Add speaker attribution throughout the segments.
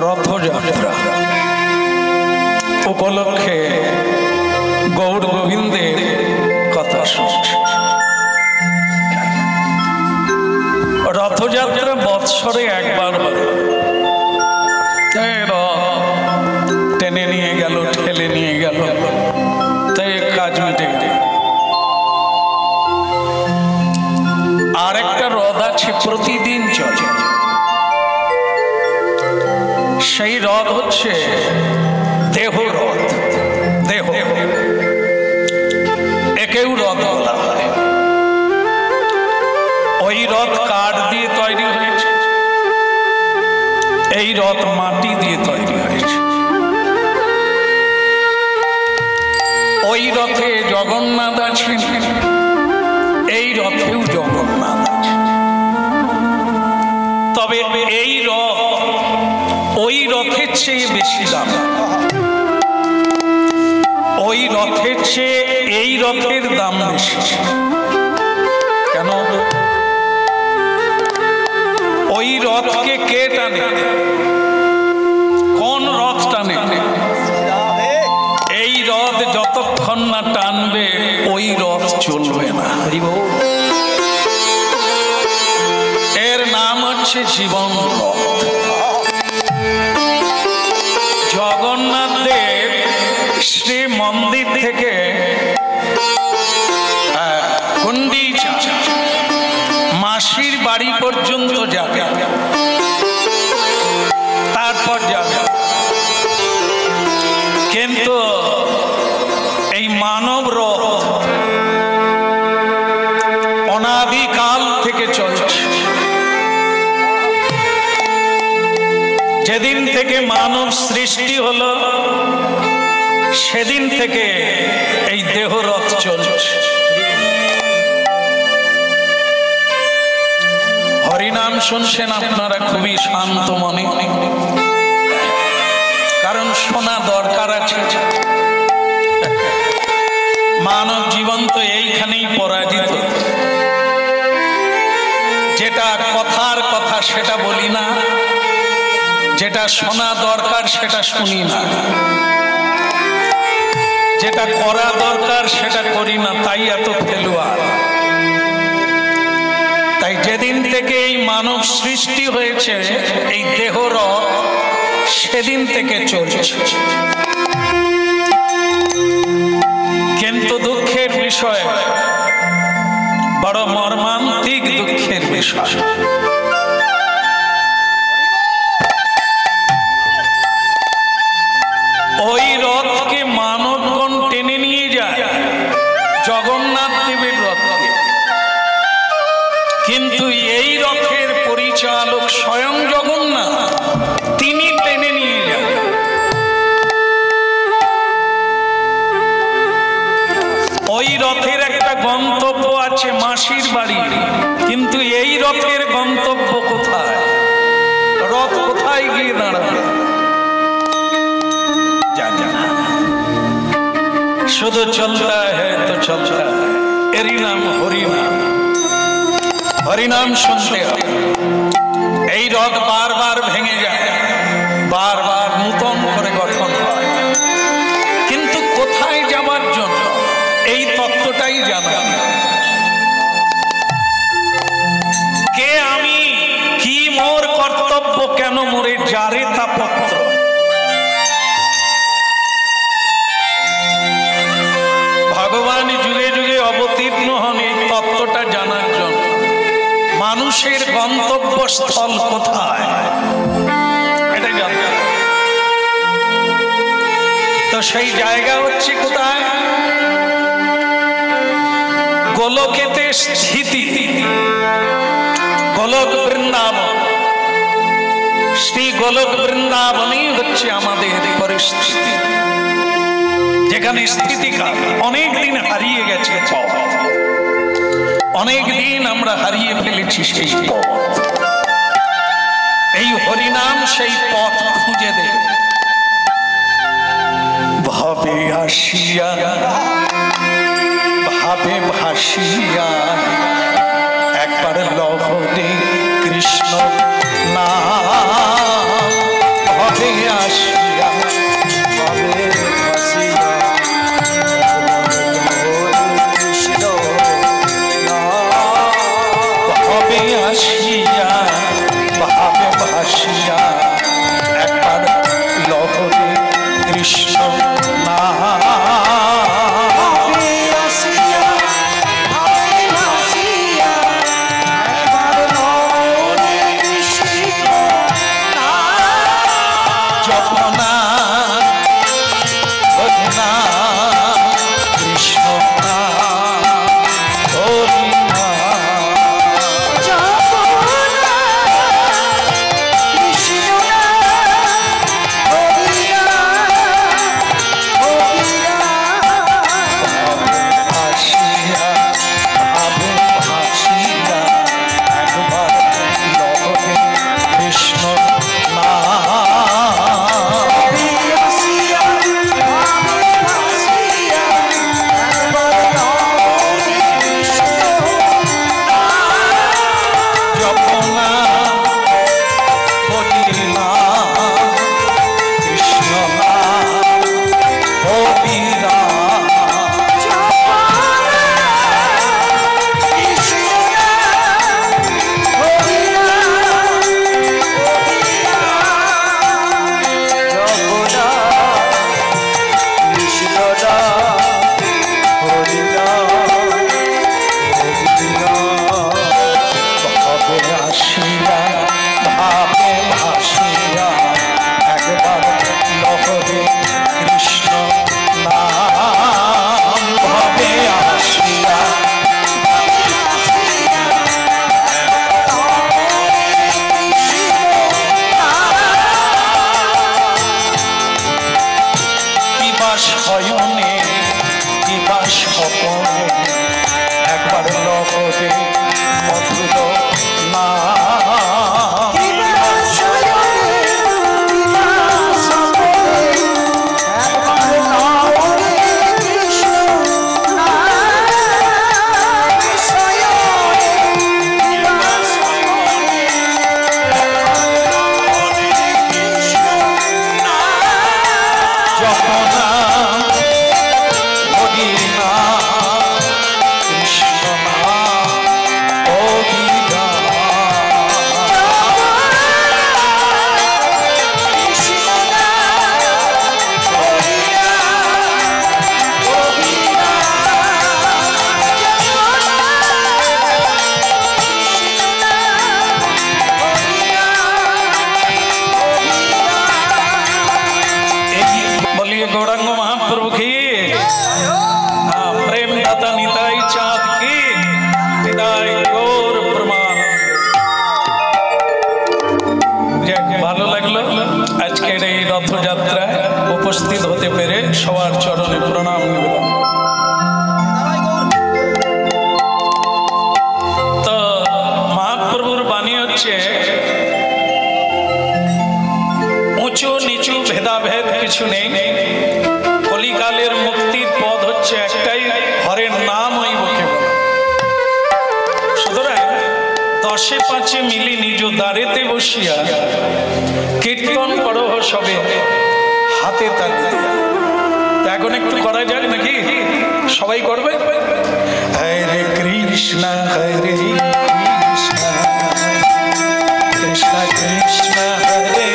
Speaker 1: রথযাত্রা উপলক্ষে গৌর গোবিন্দের কথা শুনছি। রথযাত্রা বৎসরে একবার হয়, টেনে নিয়ে গেল, ঠেলে নিয়ে গেল, তাই কাজ মিটে গেল। আর একটা রথ আছে প্রতিদিন চলে, সেই রথ হচ্ছে দেহ রথ। দেহ একেও রথ বলা হয়। ওই রথ কাঠ দিয়ে তৈরি হয়েছে, এই রথ মাটি দিয়ে তৈরি হয়েছে। ওই রথে জগন্নাথ আছেন, এই রথেও জগন্নাথ আছে। তবে এই রথ ওই রথের চেয়ে বেশি দাম। ওই রথের চেয়ে এই রথের দাম বেশি। কেন? ওই রথকে কে টানে? কোন রথ টানে? এই রথ যতক্ষণ না টানবে ওই রথ চলবে না। এর নাম হচ্ছে জীবন রথ। জগন্নাথ দেব শ্রী মন্দির থেকে গুন্ডিচা মাসির বাড়ি পর্যন্ত যাবে, তারপর যাবে। কিন্তু এই মানব রথ অনাদিকাল থেকে চলছে। যেদিন থেকে মানব সৃষ্টি হলো সেদিন থেকে এই দেহ রথ চলছে। হরিনাম শুনছেন আপনারা খুবই শান্ত মনে, কারণ শোনা দরকার আছে। মানব জীবন তো এইখানেই পরাজিত। যেটা কথার কথা সেটা বলি না, যেটা শোনা দরকার সেটা শুনি না, যেটা করা দরকার সেটা করি না, তাই এত ফেলুয়ার। তাই যেদিন থেকে এই মানব সৃষ্টি হয়েছে এই দেহ রথ সেদিন থেকে চলছে। কিন্তু দুঃখের বিষয়, বড় মর্মান্তিক দুঃখের বিষয়, ওই রথকে মানবগণ টেনে নিয়ে যায়, জগন্নাথ দেবের রথকে। কিন্তু এই রথের পরিচালক স্বয়ং জগন্নাথ, তিনি টেনে নিয়ে যান। ওই রথের একটা গন্তব্য আছে মাসির বাড়ি, কিন্তু এই রথের গন্তব্য কোথায়? রথ কোথায় গিয়ে দাঁড়াবে? শুধু চলতা है तो चलता है। এরই নাম হরিনাম। হরিনাম শুনতে হবে। এই রথ বারবার ভেঙে যায়, বারবার নূতন করে গঠন হয়, কিন্তু কোথায় যাবার জন্য এই তত্ত্বটাই জানা। কে আমি, কি মোর কর্তব্য, কেন মোরে যারে তা পত্র। ভগবান যুগে যুগে অবতীর্ণ হন এই তত্ত্বটা জানার জন্য। মানুষের গন্তব্যস্থল কোথায় এটা জানতে হবে। তো সেই জায়গা হচ্ছে কোথায়? গোলকেতে স্থিতি, গোলক বৃন্দাবন। শ্রী গোলক বৃন্দাবনই হচ্ছে আমাদের পরিস্থিতি, যেখানে স্থিতিকাল অনেক দিন হারিয়ে গেছে পথ, অনেক দিন আমরা হারিয়ে ফেলেছি সেই পথ। এই হরিনাম সেই পথ খুঁজে দেবে। ভাবে আসিয়া ভাবে ভাসিয়া একবার লহরে কৃষ্ণ নাম उपस्थित होते पेरे सवार चरणे प्रणाम निवेदन। तो महाप्रभुर बाणी হচ্ছে উঁচু নিচু ভেদাভেদ কিছু নেই, কলিকালের মুক্তির পথ হচ্ছে একটাই, হরের নাম ওই মুখে বলা। সুতরাং দশে পাঁচে মিলি নিজ দ্বারেতে বসিয়া কীর্তন করো সবে হাতে তালি। এখন একটু করা যাক নাকি? সবাই করবে। হরে কৃষ্ণ হরে কৃষ্ণ কৃষ্ণ কৃষ্ণ হরে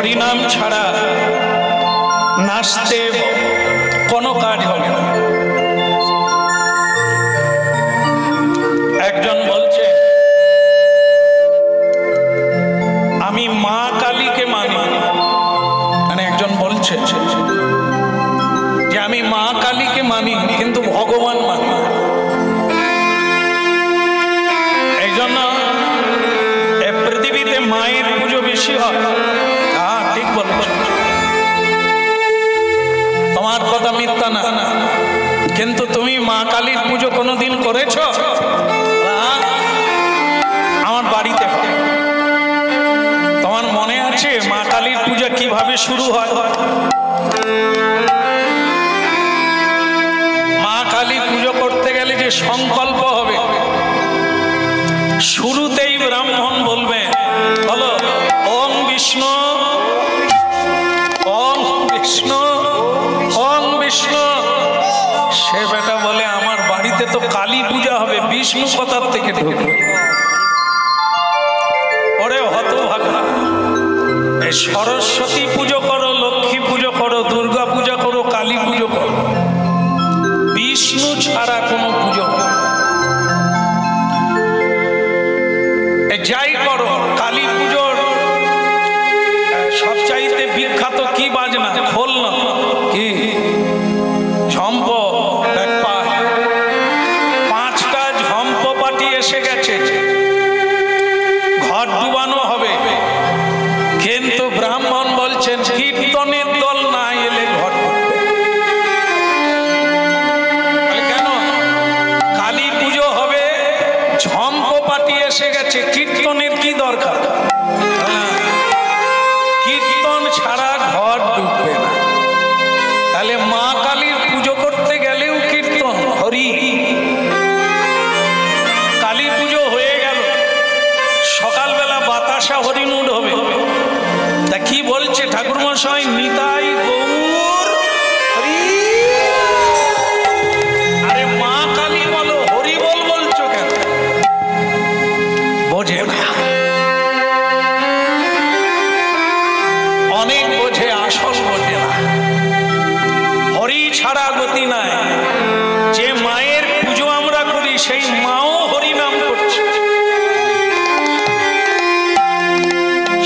Speaker 1: হরিনাম ছাড়া নাচতে কোনো কাজ হবে না। একজন বলছে আমি মা কালীকে মানি, মানে একজন বলছে যে আমি মা কালীকে মানি কিন্তু ভগবান মানি। এই জন্য পৃথিবীতে মায়ের পুজো বেশি হয়। হ্যাঁ ঠিক বলেছ, তোমার কথা মিথ্যা না, কিন্তু তুমি মা কালীর পুজো কোনোদিন করেছ? আমার বাড়িতে হয়। তোমার মনে আছে মা কালীর পূজা কিভাবে শুরু হয়? মা কালী পুজো করতে গেলে যে সংকল্প হবে, শুরুতেই ব্রাহ্মণ বলবে, বলো ওম বিষ্ণু ওম বিষ্ণু ওম বিষ্ণু। সে বেটা বলে আমার বাড়িতে তো কালী পূজা হবে, বিষ্ণু কোথার থেকে ঢুকবে? ওরে হতভাগা, এই সরস্বতী পুজো করো, লক্ষ্মী পুজো করো, দুর্গা পূজা করো, কালী পুজো করো, বিষ্ণু ছাড়া কোনো পুজো করো। যাই করো, কালী পুজোর সবচাইতে বিখ্যাত কি বাজনা? খোল না কি ঝম্প, পাঁচটা ঝম্প পাটি এসে গেছে, ঘর ডুবানো হবে, কিন্তু ব্রাহ্মণ বলছেন কীর্তনের দল না এলে ঘর কেন? কালী পুজো হবে, ঝম্প পাটি এসে গেছে, কীর্তনের কি দরকার? কীর্তন ছাড়া ঘর ডুববে না। তাহলে মা কালীর পুজো করতে গেলেও কীর্তন, হরি। কালী পুজো হয়ে গেল, সকালবেলা বাতাসা হরিমুড হবে। তা কি বলছে ঠাকুর মশাই? নিতাই গৌর হরি। আরে মা কালী বলো, হরি বল বলছো কেন? বোঝে না, অনেক বোঝে, আসল বোঝে না। হরি ছাড়া গতি নাই। যে মায়ের পুজো আমরা করি সেই মাও হরি নাম করছে।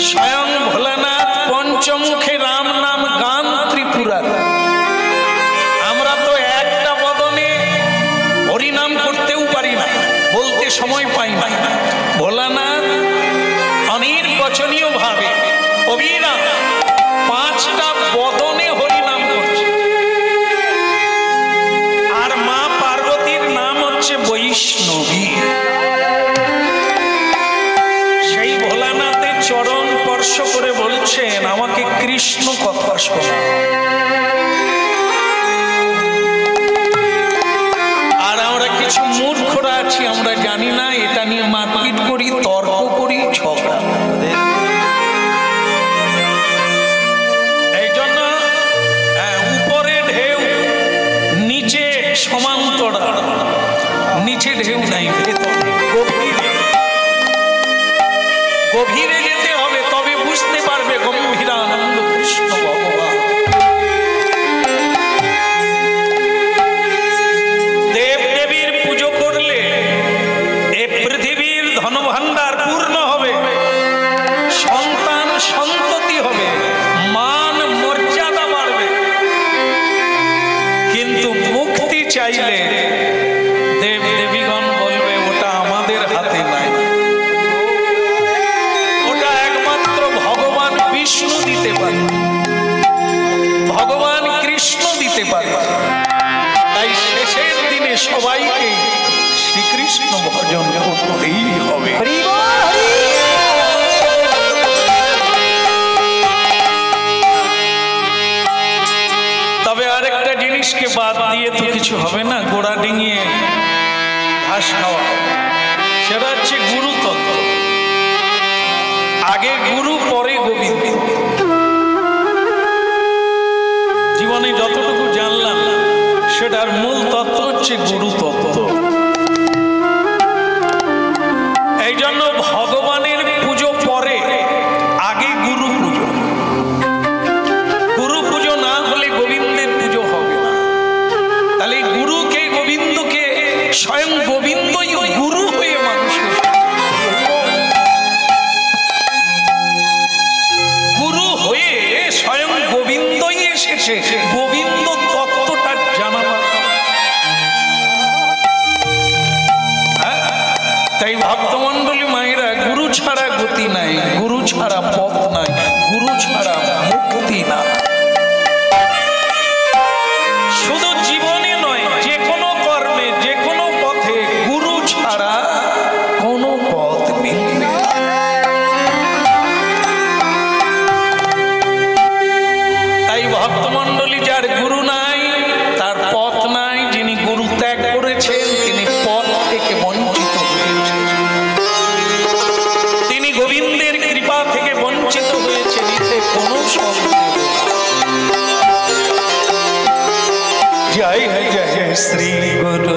Speaker 1: স্বয়ং ভোলানাথ পঞ্চমুখে রাম নাম গান ত্রিপুরার। আমরা তো একটা বদনে হরিনাম করতেও পারি না, বলতে সময় পাই না। ভোলানাথ অনির্বচনীয় ভাবে অবিরাম পাঁচটা বদনে হরিনাম করছে। আর মা পার্বতীর নাম হচ্ছে বৈষ্ণবী। সেই ভোলানাথের চরণ স্পর্শ করে বলছেন আমাকে কৃষ্ণ কথা শোনা। আর আমরা কিছু মূর্খরা আছি, আমরা জানি না, এটা নিয়ে মারপিট করি, তর্ক করি, ঝগড়া। এই জন্য উপরে ঢেউ, নিচে সমান্তরাল, নিচে ঢেউ নাই, গভীরে যেতে হবে, তবে বুঝতে পারবে গম্ভীরানন্দ কৃষ্ণ ভগবান। দেব দেবীর পুজো করলে এ পৃথিবীর ধনভাণ্ডার পূর্ণ হবে, সন্তান সন্ততি হবে, মান মর্যাদা বাড়বে। কিন্তু মুক্তি চাইলে দেব দেবীগণ বলবে ওটা আমাদের হাতে নাই, ওটা একমাত্র ভগবান বিষ্ণু দিতে পারে, ভগবান কৃষ্ণ দিতে পারে। তাই শেষের দিনে সবাইকে শ্রীকৃষ্ণ ভজন করতেই হবে। তবে আরেকটা জিনিসকে বাদ দিয়ে তো কিছু হবে না, গোড়া ডিঙিয়ে ঘাস খাওয়া, সেটা হচ্ছে গুরুতত্ত্ব। আগে গুরু পরে গোবিন্দ। জীবনে যতটুকু জানলাম সেটার মূল তত্ত্ব হচ্ছে গুরু তত্ত্ব। এই জন্য ভগবানের পুজো পরে, আগে গুরু পুজো। যে গোবিন্দ তত্ত্বটা জানা। তাই ভক্তমন্ডলী মায়েরা, গুরু ছাড়া গতি নাই, গুরু ছাড়া পথ নাই, গুরু ছাড়া মুক্তি না। শুধু জীবনে নয়, যে কোনো কর্মে, যে কোনো পথে গুরু ছাড়া কোনো পথ মিলবে না। তাই ভক্তমন্ডলী, যার গুরু নাই তার পথ নাই। যিনি গুরু ত্যাগ করেছেন তিনি পথ থেকে বঞ্চিত হয়েছেন, তিনি গোবিন্দের কৃপা থেকে বঞ্চিত হয়েছেন। এতে কোনো সন্দেহ। জয় জয় শ্রী গুরু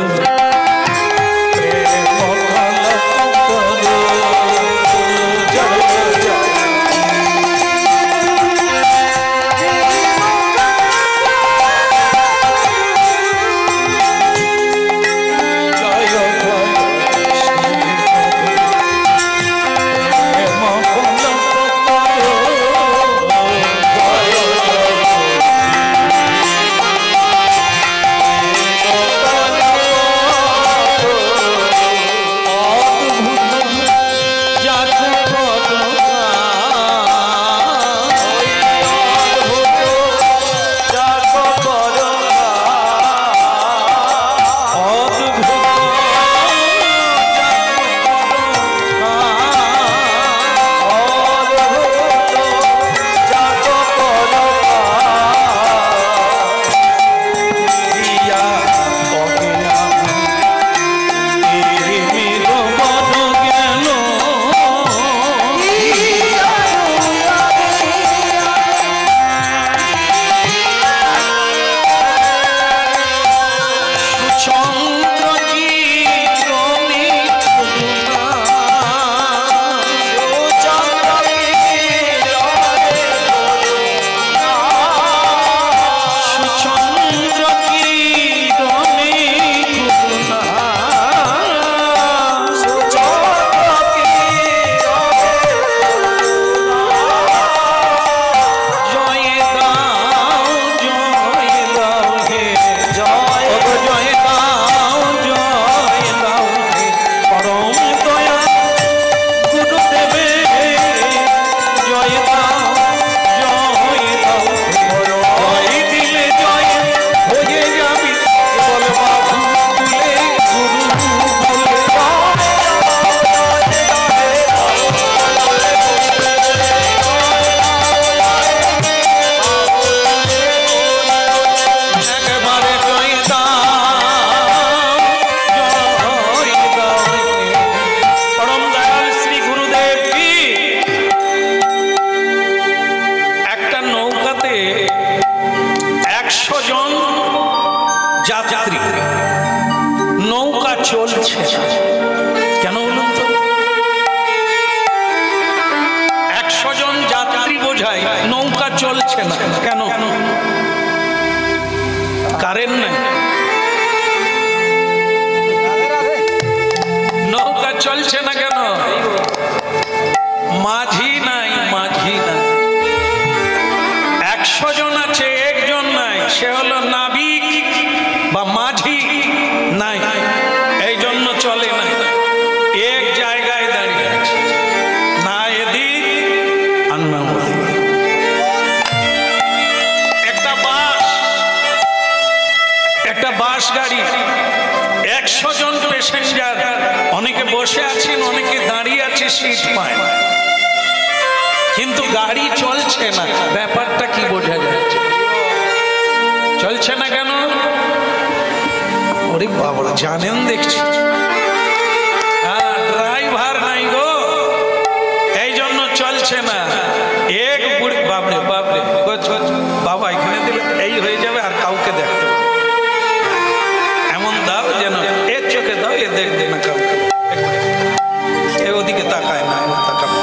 Speaker 1: চলছে কেন বলুন তো? 100 জন যাত্রী বোঝায়, নৌকা চলছে না কেন? কারেন্ট নাই, নৌকা চলছে না কেন? মাঝি নাই, মাঝি নাই। 100 জন আছে, একজন নাই, সে হলো নাবিক বা মাঝি নাই, এই জন্য চলে না। এক জায়গায় দাঁড়িয়ে আছে, না এদিক আর না ওদিক। একটা বাস গাড়ি, 100 জন প্যাসেঞ্জার, অনেকে বসে আছেন, অনেকে দাঁড়িয়ে আছে, সিট পায় না, কিন্তু গাড়ি চলছে না। ব্যাপারটা কি বোঝা যাচ্ছে? চলছে না কেন? ওরে বাবা, জানেন দেখছি ড্রাইভার নাই গো, এই জন্য চলছে না। এক বুড়ি, বাবরে বাবরে বাবা এখানে দিলে এই হয়ে যাবে, আর কাউকে দেখতে এমন দাও যেন এর চোখে দাও, এ দেখবে না কাউকে, এ ওদিকে তাকায় না, তাকাবে।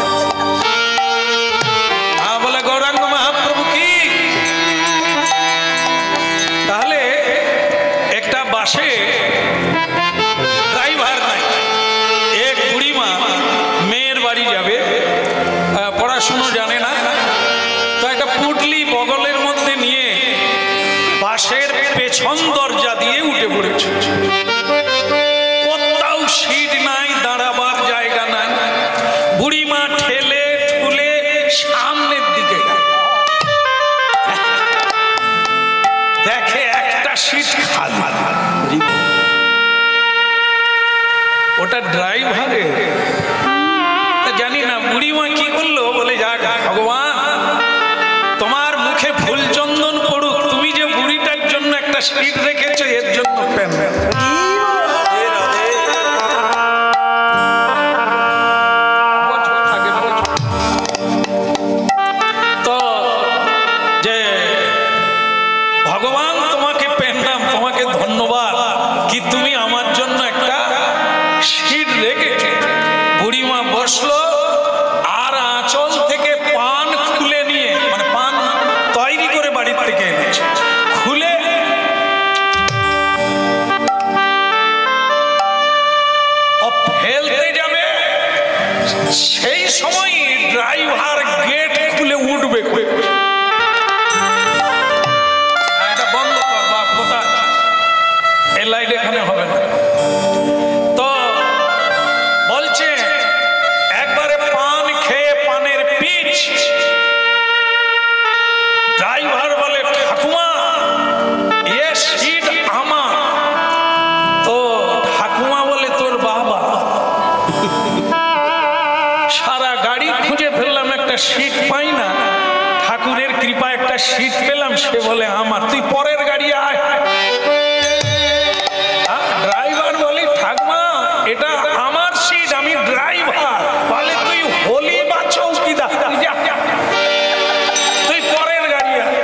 Speaker 1: বলে গৌরাঙ্গ মহাপ্রভু কি? তাহলে একটা বাসে ড্রাইভার নাই, এক বুড়িমা মেয়ের বাড়ি যাবে, পড়াশুনো জানে না, তো একটা পুটলি বগলের মধ্যে নিয়ে বাসের পেছন দরজা দিয়ে উঠে পড়েছে। কোথাও সিট নাই, দাঁড়াবার জায়গা নাই। বুড়িমা ঠেলে ঠুলে সামনের দিকে দেখে একটা সিট খালি। ওটা ড্রাইভারের। জানি না বুড়িমা কি করলো, বলে যাক ভগবান তোমার মুখে ফুল চন্দন পড়ুক, তুমি যে বুড়িটার জন্য একটা সিট রেখেছো এর জন্য তো যে ভগবান তোমাকে পেলাম, তোমাকে ধন্যবাদ কি তুমি আমার জন্য একটা সিট রেখেছো। বুড়িমা বসলো আর আঁচল থেকে পান খুলে নিয়ে, মানে পান তৈরি করে বাড়ির থেকে এনেছে, খুলে ফেলতে যাবে, সেই সময় ড্রাইভার গেট খুলে উঠবে। এটা বন্ধ কর বাপ, কোথায় এই লাইট এখানে হবে না। তো বলছে একবারে পান খেয়ে পানের পিচ। ড্রাইভার বলে ঠাকুমা এ সিট আমার। তো ঠাকুমা বলে তোর বাবা। সারা গাড়ি খুঁজে ফেললাম, একটা সিট পাই না, ঠাকুরের কৃপা একটা সিট পেলাম, সে বলে আমার। তুই পরের গাড়ি আয়। ড্রাইভার বলে ঠাকুমা এটা আমার সিট, আমি ড্রাইভার। বলে তুই হলি বা চৌকিদার, তুই পরের গাড়ি আয়।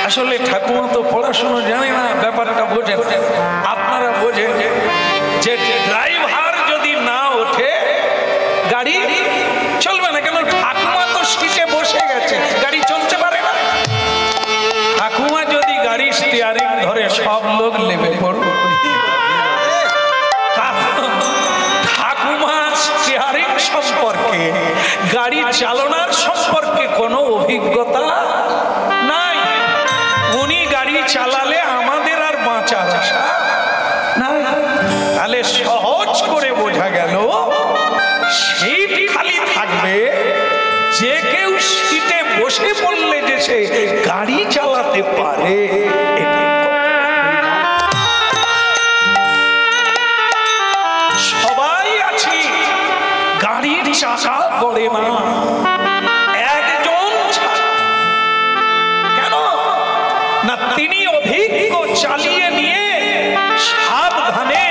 Speaker 1: আসলে ঠাকুমা তো পড়াশোনা জানে না, ব্যাপারটা বোঝেন, আপনারা বোঝেন যে ড্রাইভার যদি না ওঠে গাড়ি চলবে না। কেন ঠাকুমা তো সিটে বসে গেছে, গাড়ি চলতে পারে না। ঠাকুমা যদি গাড়ি স্টিয়ারিং ধরে সব লোক লেবে পড়বে। ঠাকুমা স্টিয়ারিং সম্পর্কে, গাড়ি চালনার সম্পর্কে কোনো অভিজ্ঞতা নাই। উনি গাড়ি চালালে আমাদের আর বাঁচার আশা নাই। তাহলে সহজ করে বোঝা গেল সিট খালি থাকবে, যে কেউ সিটে বসে পড়লে যে সে গাড়ি চালাতে পারে। সবাই আছি, গাড়ির চাকা গড়ে না একজন ছাড়া। কেন না তিনি অভিজ্ঞ, চালিয়ে নিয়ে সাবধানে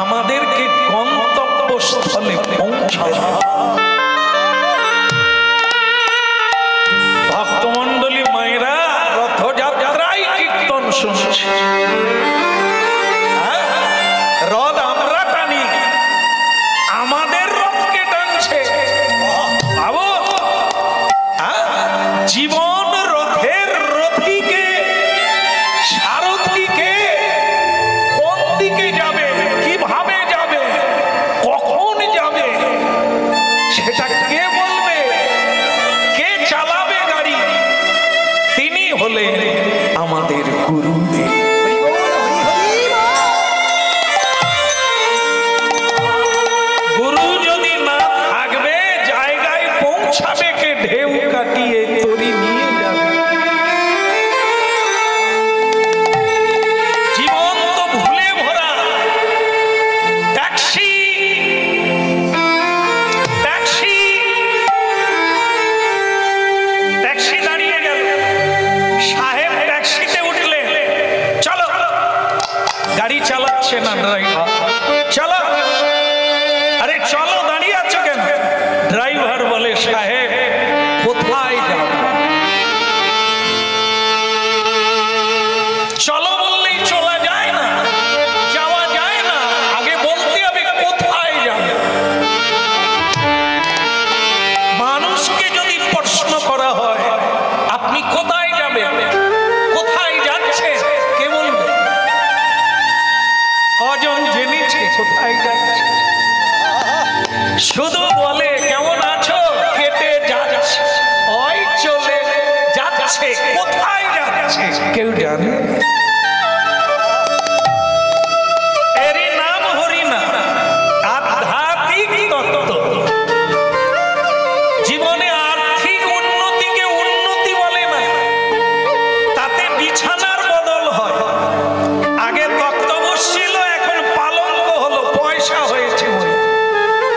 Speaker 1: আমাদেরকে গন্তব্যস্থলে পৌঁছায়। ভক্তমন্ডলী মায়েরা রথযাত্রায় কীর্তন শুনছে, রথ আমরা টানি, আমাদের রথকে টানছে। ভাবো জীবন রথের রথীকে, সারথীকে কোন দিকে যাবে, কিভাবে যাবে, কখন যাবে, সেটা কে বলবে, কে চালাবে গাড়ি? তিনি হলেন আমাদের গুরুদেব। গুরু যদি না থাকবে, জায়গায় পৌঁছাবে কে? ঢেউ কাটিয়ে তরি নিয়ে যাবে। জীবন তো ভুলে ভরা। ট্যাক্সি ট্যাক্সি ট্যাক্সি দাঁড়িয়ে গেল, সাহেব ট্যাক্সিতে উঠলেন, কেউ জানে? এরই নাম হরিনাম, আধ্যাত্মিক তত্ত্ব। জীবনে আর্থিক উন্নতিকে উন্নতি বলে না, তাতে বিছানার বদল হয়। আগে তক্তপোষ ছিল, এখন পালঙ্ক হলো, পয়সা হয়েছে বলে।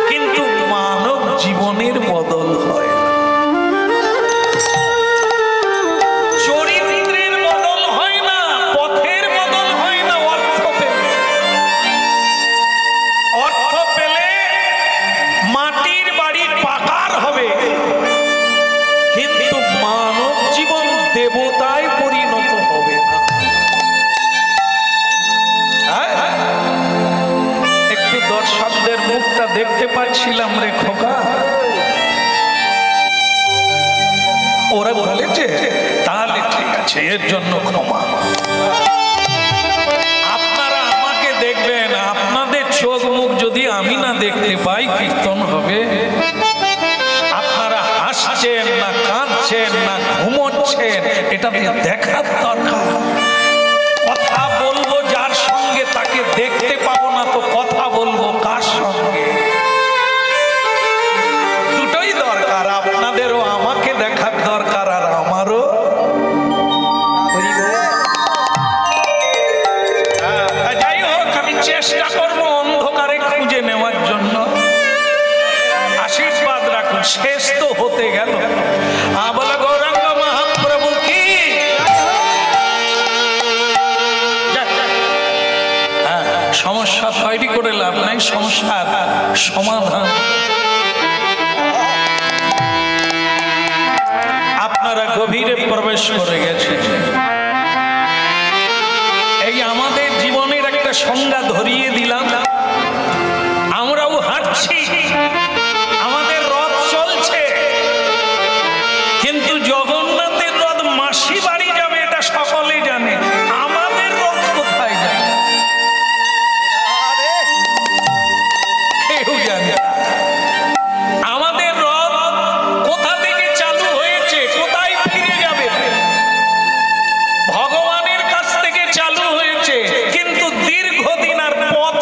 Speaker 1: কিন্তু মানব জীবনের বদল হয়, চরিত্রের বদল হয় না, পথের বদল হয় না। অর্থ পেলে মাটির বাড়ি পাকার হবে, কিন্তু মানব জীবন দেবতায় পরিণত হবে না। একটু দর্শকদের মুখটা দেখতে পাচ্ছিলাম রে খোকা, ওরা বলেছে তাহলে ঠিক আছে, এর জন্য ক্ষমা। আপনারা আমাকে দেখবেন, আপনাদের চোখ মুখ যদি আমি না দেখতে পাই, কীর্তন হবে? আপনারা হাসছেন না কাঁদছেন না ঘুমোচ্ছেন, এটা দেখার দরকার। কথা বলবো যার সঙ্গে, তাকে দেখতে পাবো না তো কথা বলবো কার সঙ্গে? দুটোই দরকার, আপনাদেরও আমাকে দেখার দরকার, আর আমারও। যাই হোক, আমি চেষ্টা করবো অন্ধকারে খুঁজে নেওয়ার জন্য। আশীর্বাদ রাখুন, শেষ তো হতে গেল। বলে গৌরাঙ্গ মহাপ্রভু কি। সমস্যা তৈরি করে লাভ নাই, সমস্যার সমাধান। আপনারা গভীরে প্রবেশ করে গেছে। এই আমাদের জীবনের একটা সংজ্ঞা ধরিয়ে দিলাম। আমরাও হাঁটছি, আমাদের রথ চলছে, কিন্তু জগন্নাথের রথ মাসি বাড়ি যাবে এটা সকলে জানে। আমাদের রথ কোথায় যাবে কেউ জানে। আমাদের রথ কোথা থেকে চালু হয়েছে, কোথায় ফিরে যাবে? ভগবানের কাছ থেকে চালু হয়েছে, কিন্তু দীর্ঘদিন আর পথ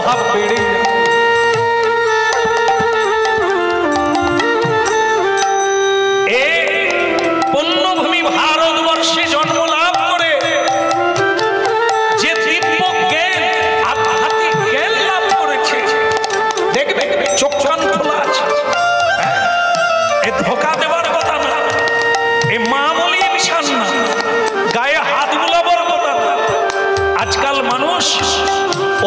Speaker 1: অভাব বেড়ে যায়। পণ্যভূমি ভারতবর্ষে জন্ম লাভ করে যে দিব্য জ্ঞান আধ্যাত্মিক জ্ঞান লাভ করেছে, দেখবে চোখ কান খোলা আছে। এ ধোকা দেওয়ার কথা না, এ মামুলি বিষয় না, গায়ে হাত বুলাবার কথা না। আজকাল মানুষ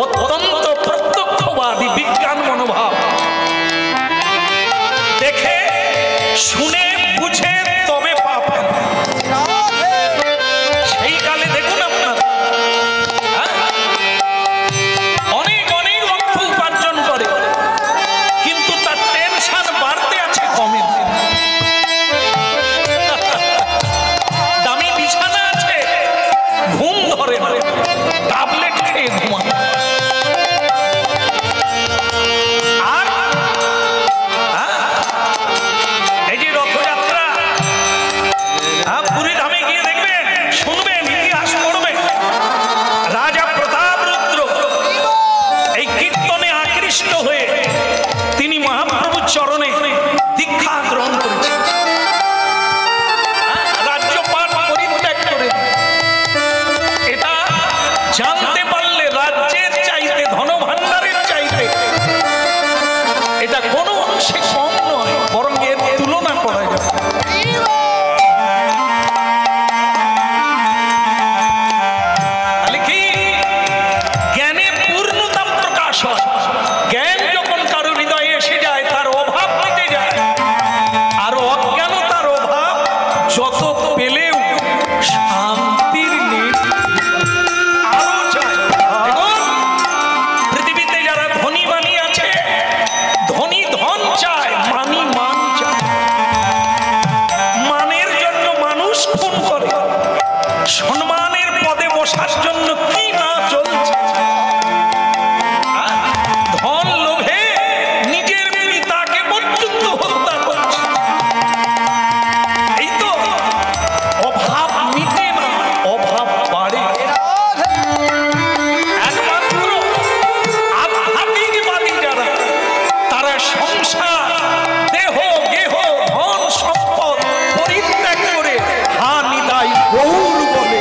Speaker 1: অত্যন্ত প্রত্যক্ষবাদী, বিজ্ঞান মনোভাব, দেখে শুনে বুঝে তবে পাপ। সেই কালে দেখুন আপনার অনেক অনেক অর্থ উপার্জন করে, কিন্তু তার টেনশন বাড়তে আছে, কমে। দামি বিছানা আছে, ঘুম ধরে না, ট্যাবলেট খেয়ে ঘুমায়। আর এই যে রথযাত্রা, পুরী ধামে গিয়ে দেখবেন, শুনবেন, ইতিহাস পড়বেন, রাজা প্রতাপ রুদ্র এই কীর্তনে আকৃষ্ট হয়ে তিনি মহাপ্রভুর চরণে দীক্ষা গ্রহণ করেছেন। রাজ্যপাট পরিত্যাগ করে, এটা জানতে পারলে রাজ্যের চাইতে, ধনভাণ্ডারের চাইতে এটা কোনো অংশে কম নয়, বরং এর তুলনা করা যায়। তাহলে কি জ্ঞানে পূর্ণতা প্রকাশ হয়। জ্ঞান যখন কারো হৃদয়ে এসে যায়, তার অভাব মিটে যায়। আর অজ্ঞানতার অভাব যত পেলেও শান্তির নেই, আরো চায়। দেখুন, পৃথিবীতে যারা ধনী মানি আছে, ধনী ধন চায়, মানি মান চায়। মানের জন্য মানুষ খুন করে, সম্মানের পদে বসার জন্য কি না চলছে। ধন লোভে নিজের পিতাকে পর্যন্ত হত্যা করছে। এই তো অভাব মিটে না, অভাব বাড়ে। একমাত্র আধ্যাত্মিকবাদী যারা, তারা সংসার, দেহ, গেহ, ধন সম্পদ পরিত্যাগ করে হা নিতাই গৌর বলে।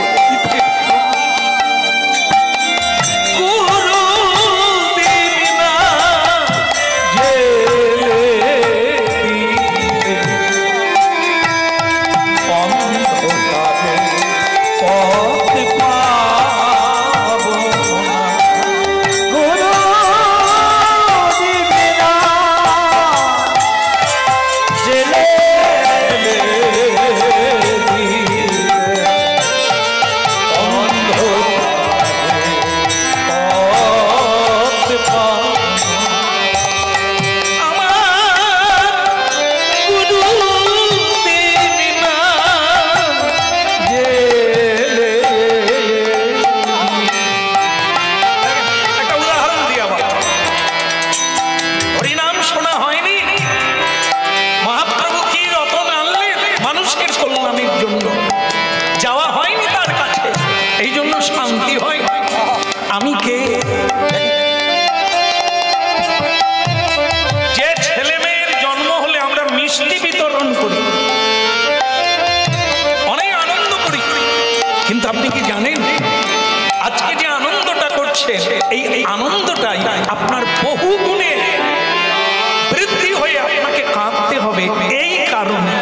Speaker 1: আনন্দটাই আপনার বহু গুণে বৃদ্ধি হয়ে আপনাকে কাঁদতে হবে। এই কারণে,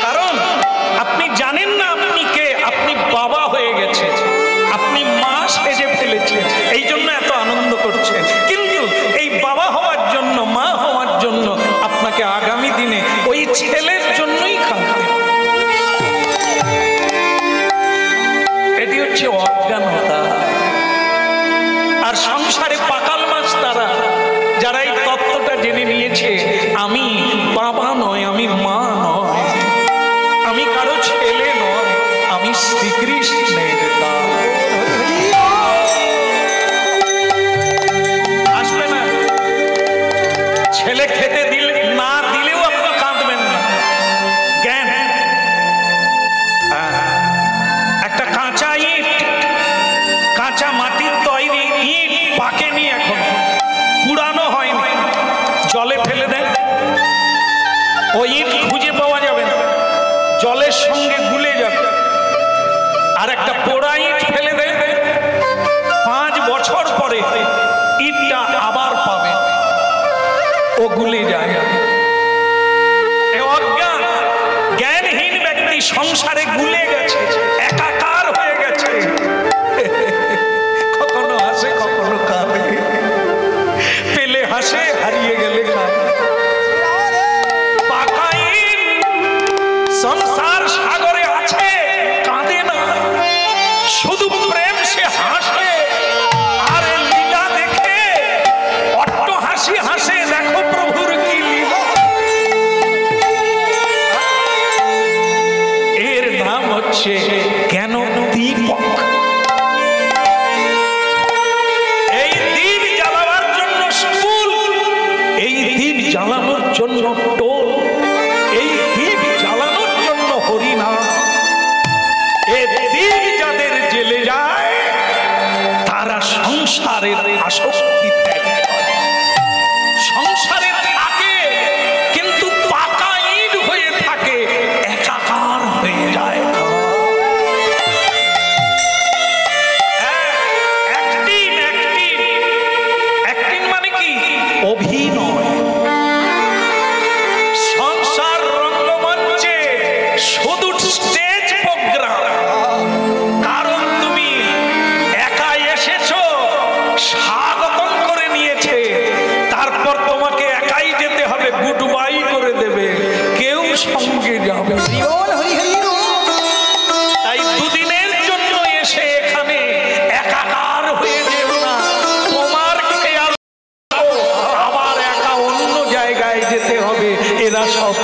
Speaker 1: কারণ আপনি জানেন না আপনি কে, আপনি বাবা হয়ে গেছে, আপনি মা সেজে ফেলেছেন, এই জন্য এত আনন্দ করছেন। কিন্তু এই বাবা হওয়ার জন্য, মা হওয়ার জন্য আপনাকে আগামী দিনে ওই ছেলের জন্যই কাঁদতে হবে। এটি হচ্ছে অজ্ঞানতা। আর সংসারে পাকাল মাছ তারা, যারা এই তত্ত্বটা জেনে নিয়েছে, আমি বাবা নয়, আমি মা নয়, আমি কারো ছেলে নয়, আমি শ্রীকৃষ্ণের দাস। আসবে না ছেলে খেতে দিলে না দিলেও আপনি কাঁদবেন না। জ্ঞান একটা কাঁচা ইট, কাঁচা মাটির তৈরি ইট পাকেনি, এখন পুরানো হয়নি, জলে ফেলে দেন, ওই ইট খুঁজে পাওয়া যাবে না, জলের সঙ্গে গুলে যাবে। আর একটা পোড়া ইট ফেলে দেন, 5 বছর পরে ইটটা আবার পাবে, ও গুলে যায়। অজ্ঞান জ্ঞানহীন ব্যক্তি সংসারে গুলে গেছে, একাকার হয়ে গেছে, কখনো হাসে কখনো কাঁদে, পেলে হাসে হারিয়ে গেলে কাঁদে। পাকাইন সংসার সাগরে আছে, কাঁদে না, শুধু প্রেম সে হাসে, আর লীলা দেখে অট্ট হাসি হাসে, দেখো প্রভুর কি লীলা। এর নাম হচ্ছে জ্ঞান দীপক। এই দ্বীপ জ্বালাবার জন্য স্কুল, এই দ্বীপ জ্বালানোর জন্য টোল, এই দ্বীপ জ্বালানোর জন্য হরিনাম। এই দ্বীপ যাদের জেলে যায় তারা সংসারের আসক্তি ত্যাগ করে, সংসারে থাকে কিন্তু পাকা ইট হয়ে থাকে, একাকার হয়ে যায়। অ্যাক্টিং মানে কি? অভিনয়। সংসার রঙ্গমঞ্চে শুধু স্টেজ প্রোগ্রাম, কারণ তুমি একা এসেছো, স্বাগতম করে নিয়েছে, তারপর তোমাকে একাই যেতে হবে, গুড বাই করে দেবে, কেউ সঙ্গে যাবে। তাই দুদিনের জন্য এসে এখানে একাকার হয়ে যেও না, তোমার খেয়াল আবার একা অন্য জায়গায় যেতে হবে, এরা সব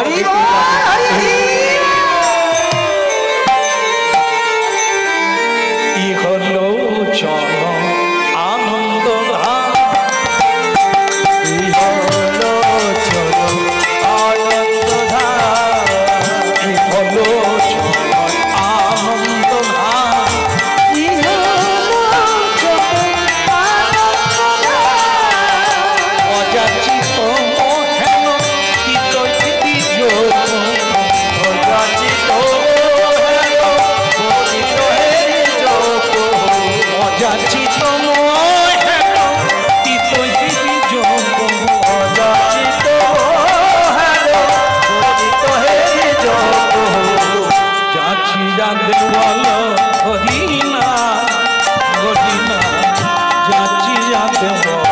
Speaker 1: ই হলো চল আনন্দ ধাম, ই হলো চল আনন্দ ধাম, ই হলো চল আনন্দ ধাম, ই হলো চল আনন্দ ধাম। অযাচিত হেন হিতৈষী যোগ, অযাচিত হেন হিতৈষী যোগ, অযাচিত হেন হিতৈষী যোগ, অযাচিত হেন হিতৈষী যোগ। যাচি যাতে বল হরিনা হরিনা, যাচি যাতে বল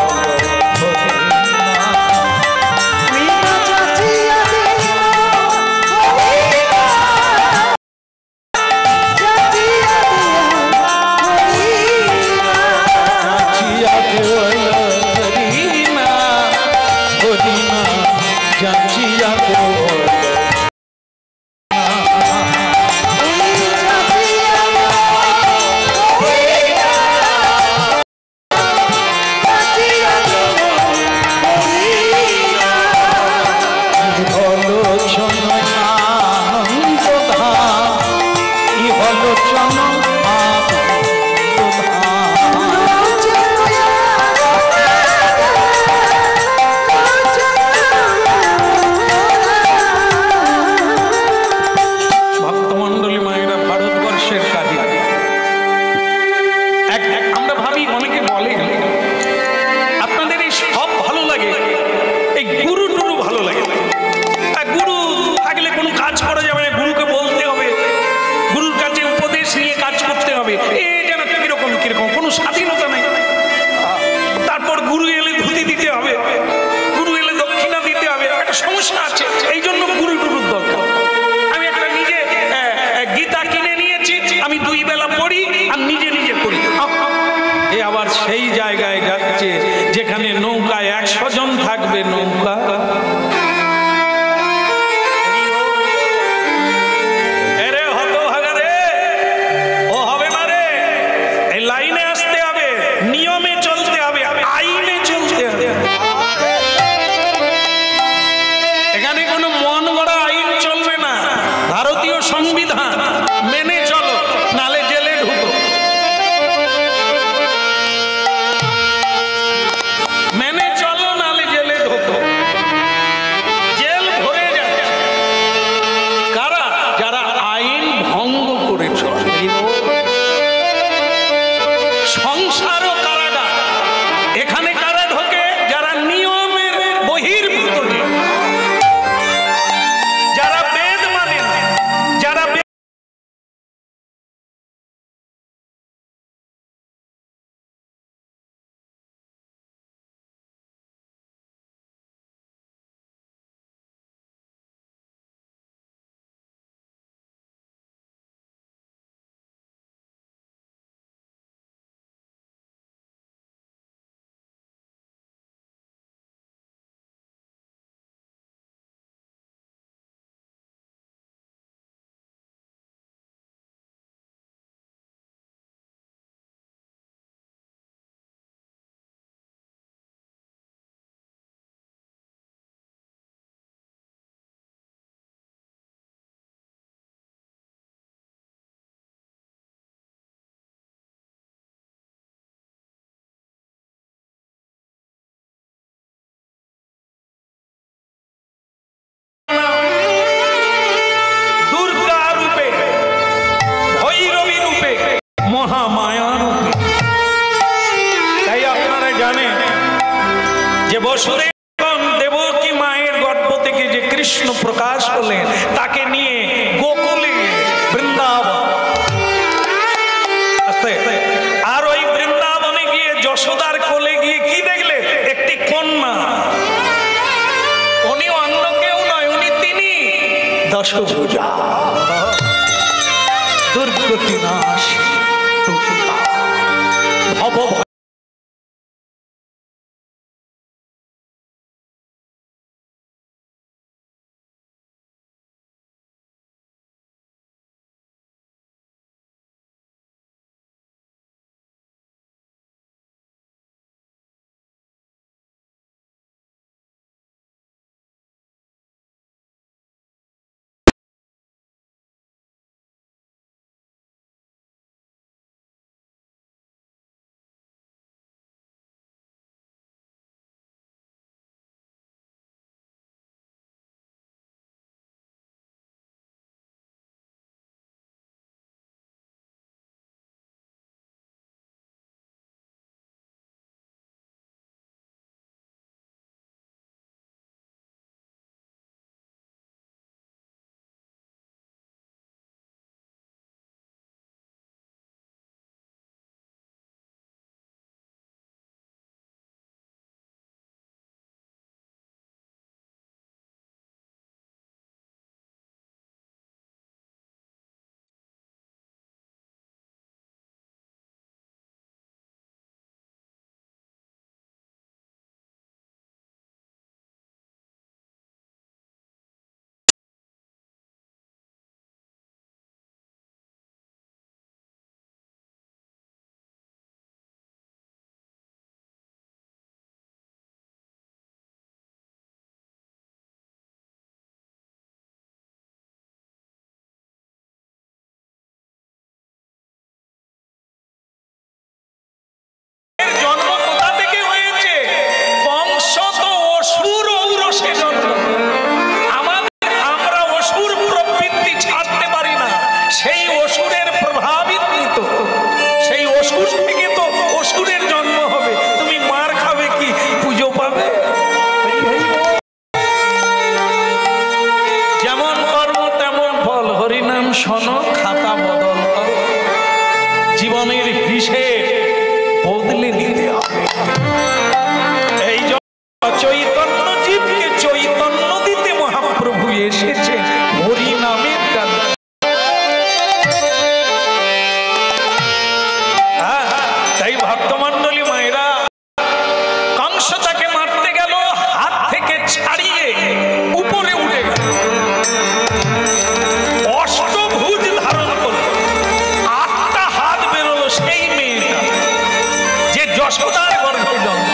Speaker 1: মহামায়া রূপে। তাই আপনারা জানেন যে বসুদেব দেবকী মায়ের গর্ভ থেকে যে কৃষ্ণ প্রকাশ হলেন, তাকে নিয়ে গোকুলে বৃন্দাবন, আর ওই বৃন্দাবনে গিয়ে যশোদার কোলে গিয়ে কি দেখলেন? একটি কন্যা। উনি অন্য কেউ নয়, উনি তিনি দশভুজা, দুর্গতি নাশ, ভব শোনো, খাতা বদল করো, জীবনের হিসেব বদলে নিতে হবে। এই চৈতন্য জীবকে চৈতন্য দিতে মহাপ্রভু এসেছে হরি নামের দ্বারা। তাই ভক্তমন্ডলী মায়েরা, কংস তাকে মারতে গেল, হাত থেকে ছাড়িয়ে উপরে উঠে গেল, অষ্টভুজ ধারণ করল, 8টা হাত বেরোলো। সেই মেয়েটা যে যশোদার গর্ভে জন্ম,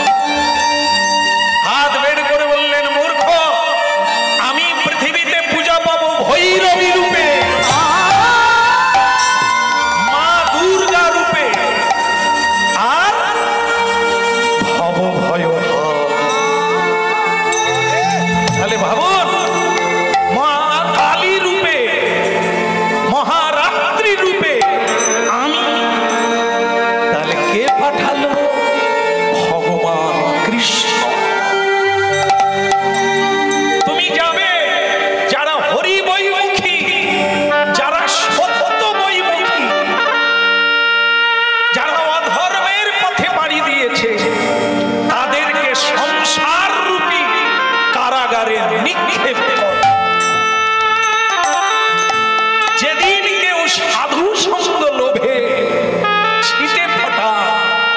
Speaker 1: হাত বের করে বললেন, মূর্খ, আমি পৃথিবীতে পূজা পাবো ভৈরবী রূপে, মা দুর্গা রূপে, আর ভব ভয়। তাহলে ভাবুন, মা কালী রূপে, মহারাত্রি রূপে আমি, তাহলে কে পাঠালো? ভগবান কৃষ্ণ। তুমি যাবে, যারা হরি বৈমুখী, যারা সত্য বৈমুখী, যারা অধর্মের পথে পাড়ি দিয়েছে, তাদেরকে সংসার রূপী কারাগারে নিক্ষেপ কর। যেদিন কেউ সাধু সঙ্গ লোভে ছিটে ফোটা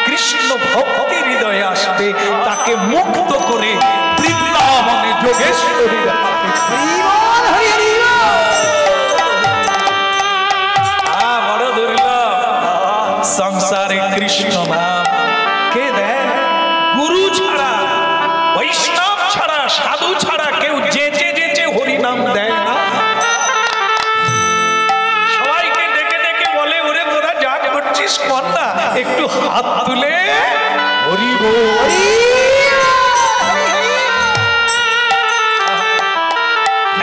Speaker 1: কৃষ্ণ ভক্তি হৃদয়ে আসবে, তাকে মুক্ত করে বৃন্দাবনে যোগেশ্বরী বড় দুর্লভ। সংসারে কৃষ্ণ নাম কে দেয়? গুরু ছাড়া, বৈষ্ণব ছাড়া, সাধু ছাড়া কেউ যেচে যেচে হরি নাম দেয় না। সবাইকে ডেকে ডেকে বলে, ওরে তোরা যা করছিস কর না, একটু হাত তুলে হরি বল।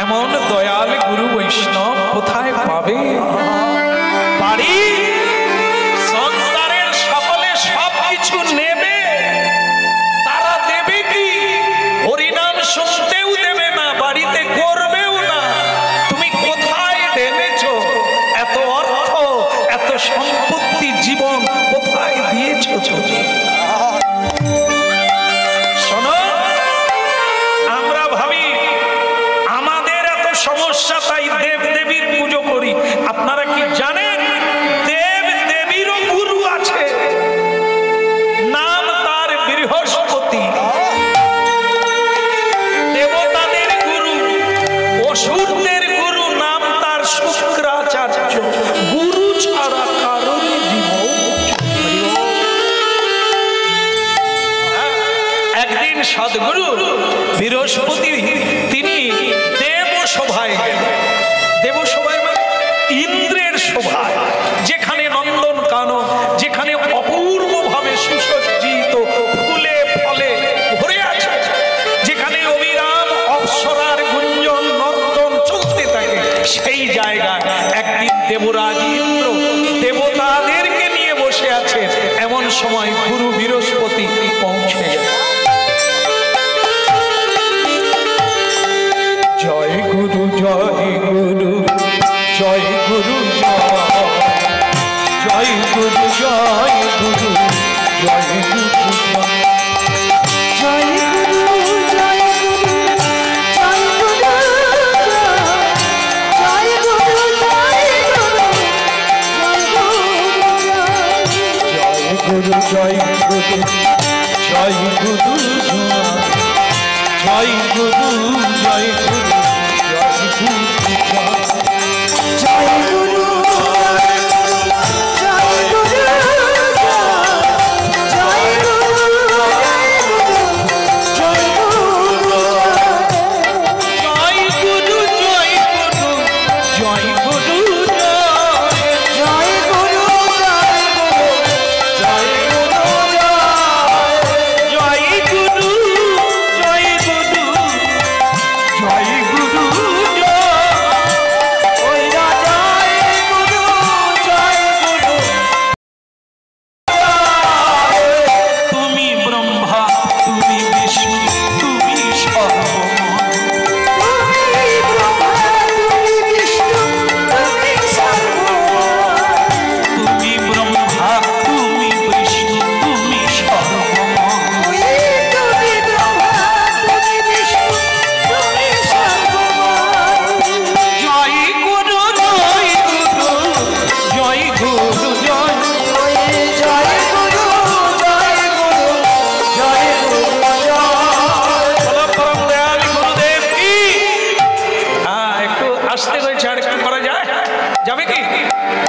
Speaker 1: এমন দয়াল গুরু বৈষ্ণব কোথায় পাবে? বাড়ি একদিন সদ্গুরু বৃহস্পতি তিনি দেবসভায় গেলেন। দেবসভায় মানে ইন্দ্রের সভায়, যেখানে নন্দন কানন, যেখানে অপূর্বভাবে সুসজ্জিত ফুলে ফলে ভরে আছে, যেখানে অবিরাম অপ্সরার গুঞ্জন নর্তন চলতে থাকে, সেই জায়গায় একদিন দেবরাজ ইন্দ্র দেবতাদেরকে নিয়ে বসে আছে। এমন সময় গুরু বৃহস্পতি পৌঁছে গেল। জয় গুরু জয় গুরু জয় গুরু জয় গুরু জয় গুরু জয় গুরু
Speaker 2: জয় গুরু জয় গুরু জয় গুরু জয় গুরু জয় গুরু
Speaker 1: জয় গুরু জয় গুরু জয় গুরু জয় গুরু জয় গুরু জয় গুরু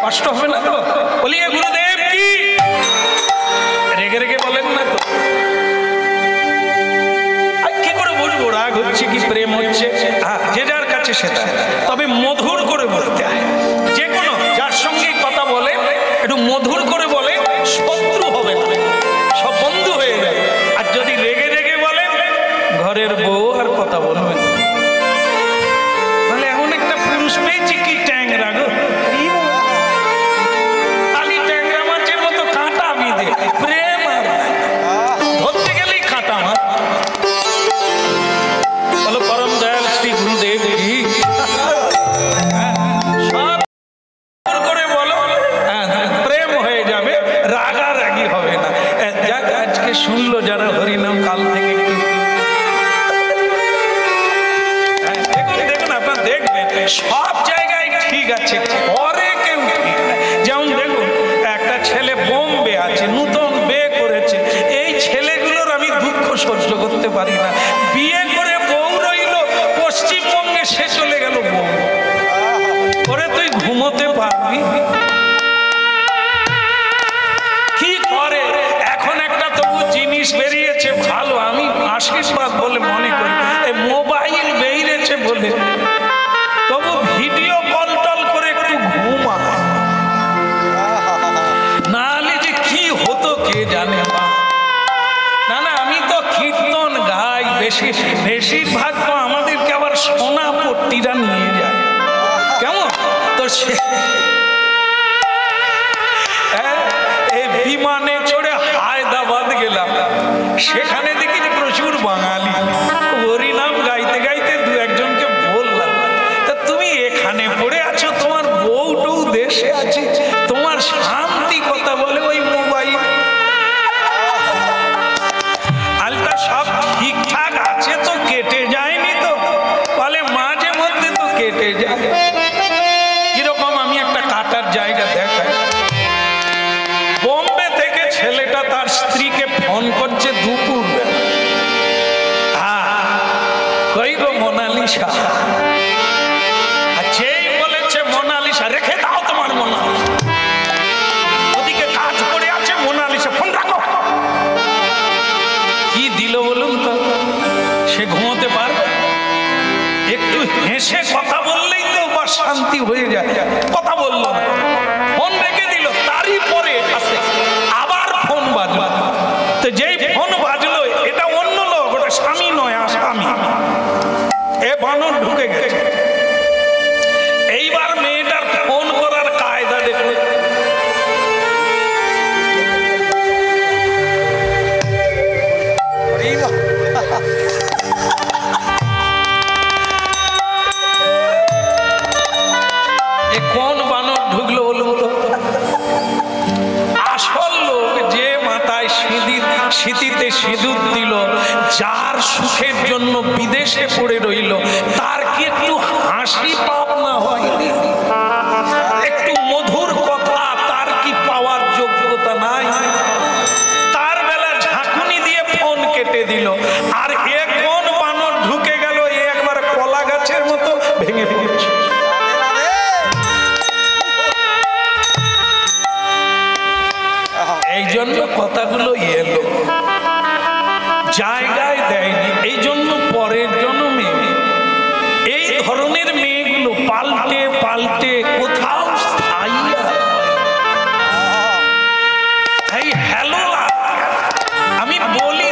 Speaker 1: কষ্ট হবে না তো? বলিয়ে গুরুদেব কি রেগে রেগে বলেন না তো? কি করে বুঝবো রাগ হচ্ছে কি প্রেম হচ্ছে? যে যার কাছে সেটা, তবে মধুর করে বলতে হয়। যে কোনো যার সঙ্গে কথা বলে একটু মধুর করে বলে, শত্রু হবে না, সব বন্ধু হয়ে যাবে। আর যদি রেগে রেগে বলে, ঘরের বউ আর কথা বলবে না। তাহলে এমন একটা পুরুষ পেয়েছি কি ট্যাংরা গো, খালি ট্যাংরা মাছের মতো কাঁটা বিঁধে প্রেম আর ধরতে গেলেই কাঁটা মাছ। বলো পরম দয়াল শ্রী গুরুদেব কি সব করে বলো, প্রেম হয়ে যাবে, রাগারাগি হবে না। যাক আজকে শুনলো যারা হরিনাম, কাল থেকে একটু দেখুন আপনার দেখবেন সব জায়গায় ঠিক আছে, পরে কেউ ঠিক না। যেমন দেখুন একটা ছেলে বোম্বে আছে, নূতন বিয়ে করেছে, এই ছেলেগুলোর আমি দুঃখ সহ্য করতে পারি না। বিয়ে করে বউ রইল পশ্চিমবঙ্গে, সে চলে গেল বোম্বে। ওরে তুই ঘুমোতে পারবি? কি করে এখন একটা তবু জিনিস বেরিয়েছে ভালো, আমি আশীর্বাদ বলে মনে করি। এই মোবাইল বেরিয়েছে বলে তবু ভিডিও কল টল করে একটু ঘুমা, না হলে যে কি হতো কে জানে। না না, আমি তো কীর্তন গাই বেশি, বেশিরভাগ তো আমাদেরকে আবার সোনা পট্টিরা নিয়ে যায়। কেমন তো সে এই বিমানে চড়ে হায়দ্রাবাদ গেলাম, সেখানে দেখি প্রচুর বাঙালি। হরিনাম গাইতে গাইতে দু একজনকে বললাম, তা তুমি এখানে পড়ে আছো, তোমার বউটু দেশে আছে, তোমার শান্তি কথা বলে ওই মোবাইল। আলটা সব ঠিকঠাক আছে তো, কেটে যায়নি তো? বলে মাঝে মধ্যে তো কেটে যায়। কিরকম আমি একটা কাটার জায়গা দেখাই। বোম্বে থেকে ছেলেটা তার স্ত্রীকে ফোন করছে দুপুর, কই গো মোনালিসা? যেই বলেছে মোনালিসা, রেখে দাও তোমার মোনালিসা, ওদিকে কাজ করে আছে মোনালিসা, ফোন রাখো। কি দিল বলুন সে ঘুমোতে পারবে? একটু হেসে কথা বললেই তো বা শান্তি হয়ে যায়, কথা বললো না, ফোন রেখে দিল, তারই পরে আসে আবার ফোন বাজলো। তো যেই ফোন বাজলো এটা অন্য লোক, ওটা স্বামী নয়, আসামি। এ বানর ঢুকে গেছে। এইবার মেয়েটার ফোন করার কায়দা দেখুন। কোন বানর ঢুকলো বলুন তো? আসল লোক যে মাথায় সিঁথিতে সিঁদুর দিল, যার সুখের জন্য বিদেশে পড়ে রইল, তার কি একটু হাসি পাওনা হয়নি? একটু মধুর কথা তার কি পাওয়ার যোগ্যতা নাই? তার বেলা ঝাঁকুনি দিয়ে ফোন কেটে দিল। আর এ কোন বানর ঢুকে গেল, একবার কলা গাছের মতো ভেঙে পড়ছে। এই জন্য কথাগুলো এলো, জায়গায় দেয়নি। এই জন্য পরের জন্মে এই ধরনের মেয়েগুলো পাল্টে পাল্টে কোথাও স্থায়ী। এই হ্যালো, আমি বলি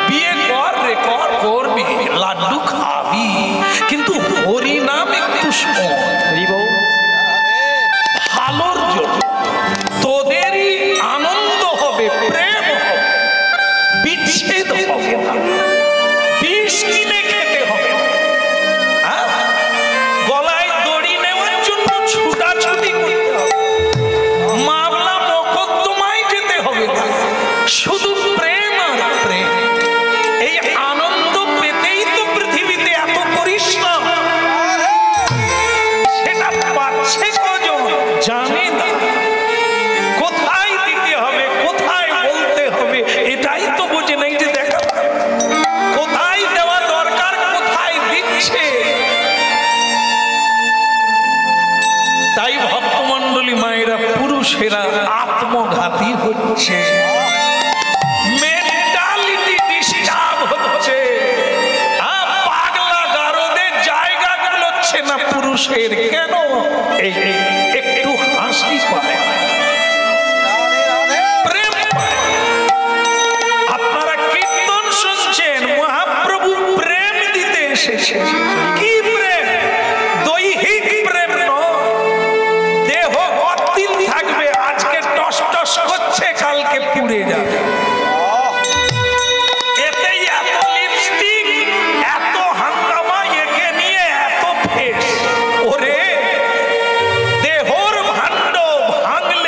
Speaker 1: বিয়ে কর রে, করবি, লাড্ডু খাবি, কিন্তু হরি নাম একটু শোন, ভালোর জন্য। তোদেরই আনন্দ হবে, প্রেম হবে, বিচ্ছেদ হবে না, বিষ কিনে খেতে হবে, গলায় দড়ি নেওয়ার জন্য ছুটাছুটি করতে হবে, মামলা মোকদ্দমায় যেতে হবে না, শুধু প্রেম আর প্রেম। এই আনন্দ পেতেই তো পৃথিবীতে এত পরিশ্রম। সেটা পাচ্ছে কজন জানে না, কোথায় দিতে হবে, কোথায় বলতে হবে, এটাই তো বোঝে নাই। যে দেখা কোথায় দেওয়া দরকার, কোথায় দিচ্ছে। তাই ভক্তমন্ডলী মায়েরা, পুরুষেরা আত্মঘাতী হচ্ছে, মেন্টালিটি ডিস্টার্ব হচ্ছে, পাগলা গারদের জায়গা গুলোচ্ছে না পুরুষের। কেন? এই একটু হাসি পায়, প্রেম পায়। আপনারা কীর্তন শুনছেন, মহাপ্রভু প্রেম দিতে এসেছে। কি প্রেম? দৈহিক প্রেম নয়। দেহ কতদিন থাকবে, আজকে টস টস করছে, কালকে পুড়ে যাবে। এতেই এত লিপস্টিক, এত হাঙ্গামা, একে নিয়ে এত ফেস। ওরে দেহর ভাণ্ড ভাঙলে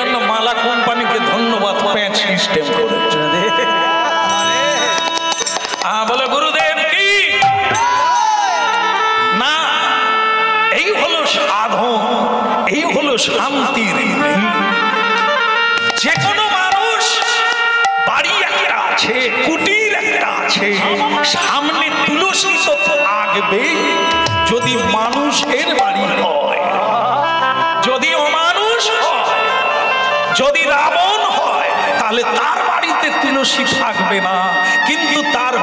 Speaker 1: জন্য মালা কোম্পানিকে ধন্যবাদ, প্যাঁচ সিস্টেম করেছে। বলে গুরুদেব কি না, এই হলো সাধন, এই হলো শান্তির। যে কোনো মানুষ বাড়ি একটা আছে, কুটির একটা আছে, সামনে তুলসী তো থাকবে। যদি মানুষের বাড়ি হয়, যদি অমানুষ হয়, যদি রাবণ হয়, তাহলে তার বাড়িতে তুলসী থাকবে না, কিন্তু তার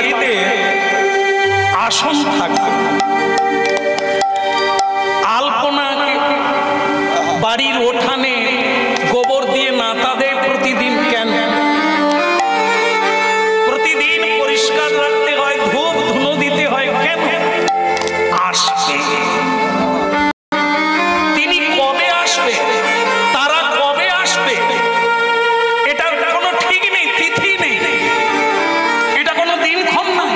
Speaker 1: বাড়িতে আসন থাকবে, আলপনা বাড়ির উঠানে গোবর দিয়ে নাতা দেয় প্রতিদিন। কেন? প্রতিদিন পরিষ্কার রাখতে হয়, ধূপ ধুনো দিতে হয়। কেন? আসবে। তিনি কবে আসবে, তারা কবে আসবে, এটার কোনো ঠিক নেই, তিথি নেই, এটা কোনো দিনক্ষণ না।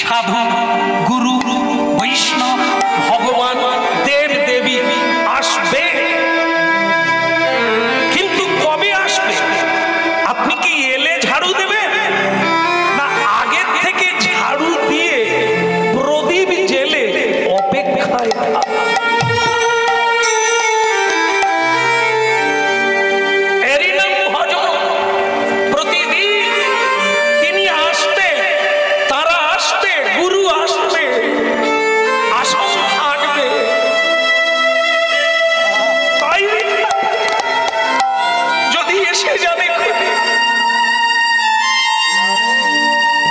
Speaker 1: সাধু, গুরু, বৈষ্ণব, ভগবান, দেব দেবী আসবে, কিন্তু কবে আসবে? আপনি কি এলে ঝাড়ু দেবেন, না আগের থেকে ঝাড়ু দিয়ে প্রদীপ জেলে অপেক্ষায়? এরই নাম ভজন। প্রতিদিন তিনি আসবে, তারা আসবে, গুরু আসবে, আসন থাকবে। তাই যদি এসে যাবে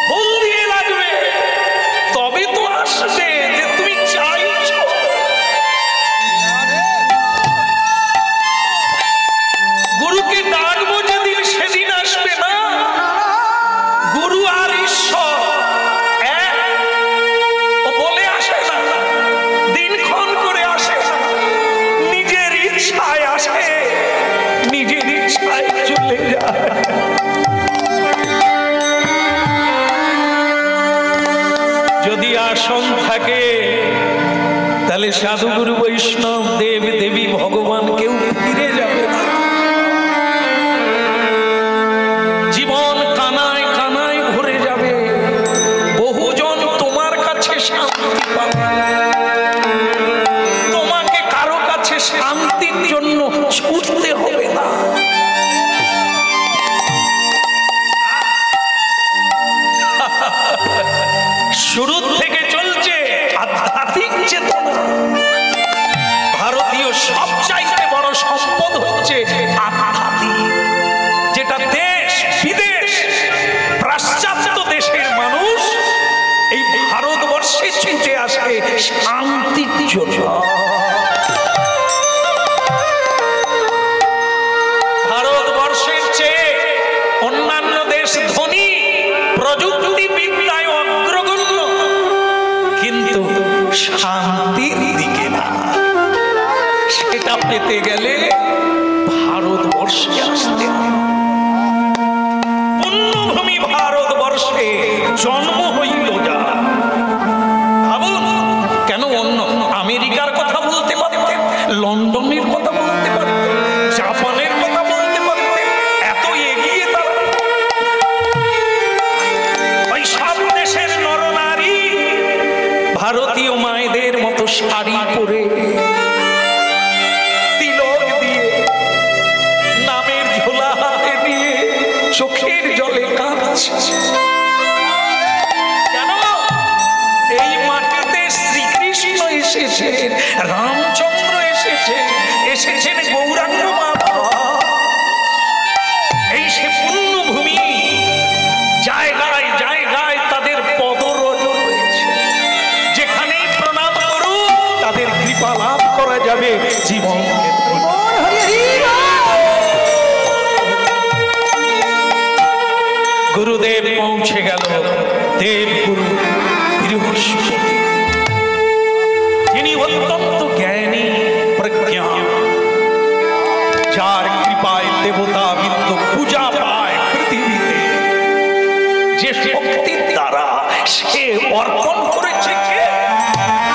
Speaker 1: ফুল দিয়ে লাগবে, তবে তো আসবে যে তুমি চাইছো। গুরুকে ডাকবো যেদিন, সেদিন আসবে না। গুরু আর ঈশ্বর এক, ও বলে আসে না, দিনক্ষণ করে আসে, নিজের ইচ্ছায় আসে, নিজের ইচ্ছায় চলে যায়। যদি আসন থাকে তাহলে সাধু, গুরু, বৈষ্ণব, দেব দেবী, ভগবান কেউ ফিরে যাবে না। জীবন কানায় কানায় ভরে যাবে। বহুজন তোমার কাছে শান্তি পাবে, তোমাকে কারো কাছে শান্তির জন্য ছুটতে হবে না। শুরু থেকে চলছে আধ্যাত্মিক চেতনা। ভারতীয় সবচাইতে বড় সম্পদ হচ্ছে আধ্যাত্মিক, যেটা দেশ বিদেশ পাশ্চাত্য দেশের মানুষ এই ভারতবর্ষে ছুটে আসে শান্তির জন্য। ভারতবর্ষের চেয়ে অন্যান্য দেশ ধনী, প্রযুক্তিবিদ্যায় অগ্রগণ্য, কিন্তু শান্তির দিকে না। সেটা পেতে গেলে ভারতবর্ষে আসতে হবে। পুণ্যভূমি ভারতবর্ষে জন্ম হইল যা। ভাবুন, কেন অন্য আমেরিকার কথা বলতে পারতেন, লন্ডনের কথা বলতে পারতেন, জাপানের কথা বলতে পারতেন, এত এগিয়ে তারা। ওই সব দেশের নরনারী ভারতীয় মায়েদের মতো শাড়ি পরে, তিলক দিয়ে, নামের ঝোলা হাতে নিয়ে চোখের জলে কাঁদছে। কেন? এই মাটিতে শ্রীকৃষ্ণ এসেছেন, রামচন্দ্র এসেছেন, এসেছেন গৌরাঙ্গ বাবা। এই সে পুণ্যভূমি, জায়গায় জায়গায় তাদের পদরজ রয়েছে। যেখানেই প্রণাম করুন, তাদের কৃপা লাভ করা যাবে জীবন। গুরুদেব পৌঁছে গেল, দেব গুরু বৃহস্পতি, যিনি অত্যন্ত জ্ঞানী প্রজ্ঞা, যার কৃপায় দেবতা বৃন্দ পূজা পায় পৃথিবীতে। যে শক্তির দ্বারা সে অর্পণ করেছে কে?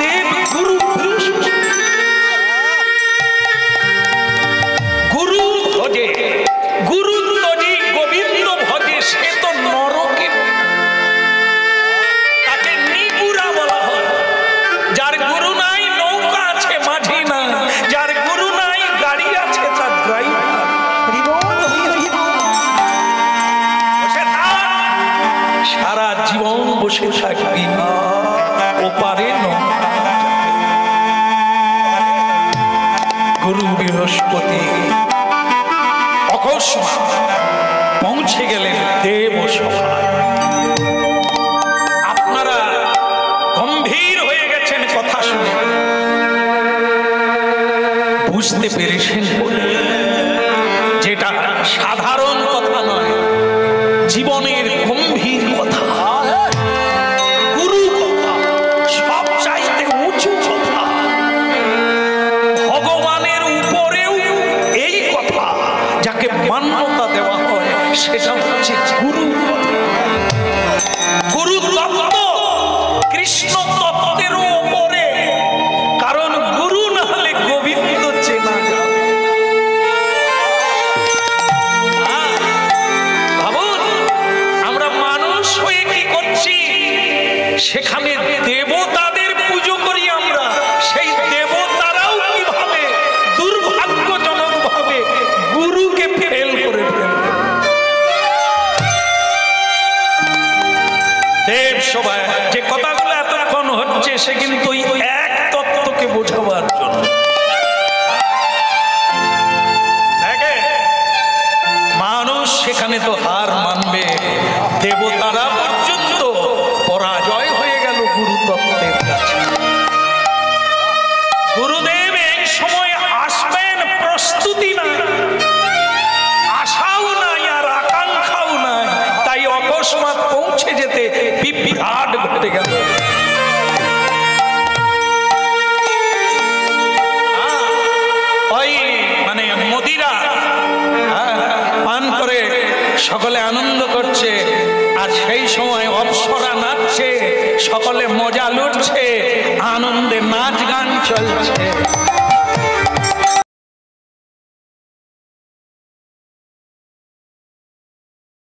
Speaker 1: দেব গুরু বৃহস্পতি। গুরু ভজে, গুরু তজি গোবিন্দ ভজে, সে তো নরকে, তাকে নিগুড়া বলা হয়। যার গুরু নাই, নৌকা আছে মাঝি না, যার গুরু নাই, গাড়ি আছে তার ড্রাইভার। সারা জীবন বসে থাকবি, ওপারে নৌকা। গুরু বৃহস্পতি অকস্মাৎ পৌঁছে গেলেন দেব সভায়। বুঝতে পেরেছেন বলে, যেটা সাধারণ কথা নয়, জীবনের গম্ভীর কথা, গুরু কথা, সব চাইতে উঁচু কথা, ভগবানের উপরেও এই কথা যাকে মান্যতা দেওয়া হয় সেটা হচ্ছে গুরু কথা। গুরু তত্ত্ব কৃষ্ণ তত্ত্বেরও উপরে, কারণ গুরু না হলে গোবিন্দ চেনা যাবে। ভাবুন, আমরা মানুষ হয়ে কি করছি, সেখানে দেবতাদের পুজো করি আমরা, সেই দেবতারাও কিভাবে দুর্ভাগ্যজনক ভাবে গুরুকে ফেল করে ফেলে। দেব সভায় যে কথাগুলো এতক্ষণ হচ্ছে সে কিন্তু এক তত্ত্বকে বোঝাবার জন্য। মানুষ সেখানে তো হার মানবে, দেবতারা পর্যন্ত পরাজয় হয়ে গেল গুরু তত্ত্বের কাছে। গুরুদেব এই সময় আসবেন, প্রস্তুতি নাই, আশাও নাই আর আকাঙ্ক্ষাও নাই, তাই অকস্মাৎ পৌঁছে যেতে বিভ্রাট ঘটে গেল। ওই মানে মদিরা পান করে সকলে আনন্দ করছে, আর সেই সময় অপ্সরা নাচছে, সকলে মজা লুটছে, আনন্দে নাচ গান চলছে।